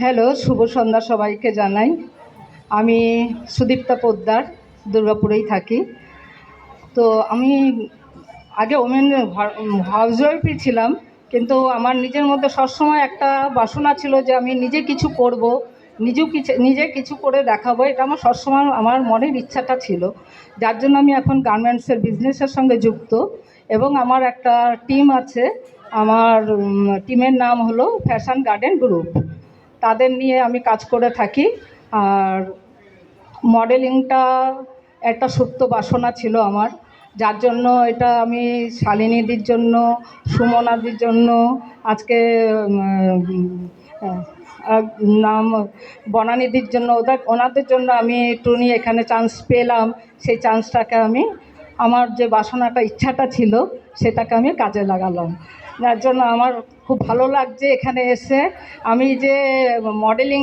Hello, শুভ সন্ধ্যা সবাইকে জানাই। আমি সুদীপ্তা পোদ্দার, দুর্গাপুরেই থাকি। তো আমি আগে ওমেন হাউসওয়াইফই ছিলাম, কিন্তু আমার নিজের মধ্যে সবসময় একটা বাসনা ছিল যে আমি নিজে কিছু করব, নিজে কিছু করে দেখাবো। এটা আমার সবসময় আমার মনের ইচ্ছাটা ছিল, যার জন্য আমি এখন গার্মেন্টসের বিজনেসের সঙ্গে যুক্ত। এবং আমার একটা টিম আছে, আমার টিমের নাম হলো ফ্যাশন গার্ডেন গ্রুপ। তাদের নিয়ে আমি কাজ করে থাকি। আর মডেলিংটা একটা সুপ্ত বাসনা ছিল আমার, যার জন্য এটা আমি শালিনীদির জন্য, সুমনাদির জন্য, আজকে নাম বনানীদির জন্য, ওনাদের জন্য আমি টুনি এখানে চান্স পেলাম। সেই চান্সটাকে আমি আমার যে বাসনাটা, ইচ্ছাটা ছিল, সেটাকে আমি কাজে লাগালাম। যার জন্য আমার খুব ভালো লাগছে এখানে এসে। আমি যে মডেলিং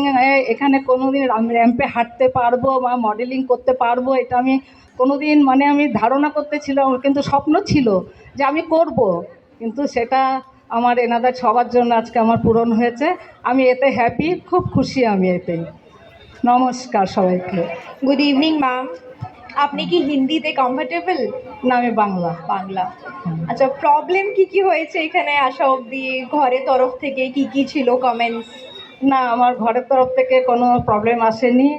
এখানে কোনো দিন র্যাম্পে হাঁটতে পারবো বা মডেলিং করতে পারবো, এটা আমি কোনো দিন আমি ধারণা করতেছিলাম, কিন্তু স্বপ্ন ছিল যে আমি করব। কিন্তু সেটা আমার এনাদের সবার জন্য আজকে আমার পূরণ হয়েছে। আমি এতে হ্যাপি, খুব খুশি আমি এতে। নমস্কার সবাইকে। Good evening ma'am. আপনি কি হিন্দিতে কমফর্টেবল? না, আমি বাংলা। বাংলা। আচ্ছা, প্রবলেম কি হয়েছে এখানে আসা অবধি? ঘরের তরফ থেকে কি ছিল কমেন্টস? না, আমার ঘরের তরফ থেকে কোনো প্রবলেম আসেনি,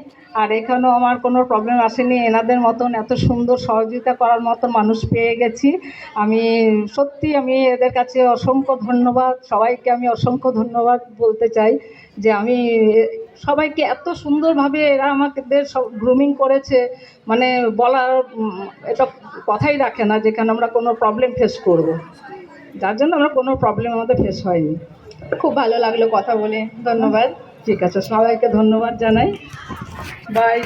আর এখানেও আমার কোনো প্রবলেম আসেনি। এনাদের মতন এত সুন্দর সহযোগিতা করার মতন মানুষ পেয়ে গেছি। আমি সত্যি এদের কাছে অসংখ্য ধন্যবাদ, সবাইকে আমি অসংখ্য ধন্যবাদ বলতে চাই যে আমি সবাইকে এত সুন্দরভাবে এরা আমাদের সব গ্রুমিং করেছে, মানে বলার এটা কথাই রাখে না যেখানে আমরা কোনো প্রবলেম ফেস করব। যার জন্য আমরা কোনো প্রবলেম আমাদের ফেস হয়নি। খুব ভালো লাগলো কথা বলে, ধন্যবাদ। ঠিক আছে, সবাইকে ধন্যবাদ জানাই। বাই।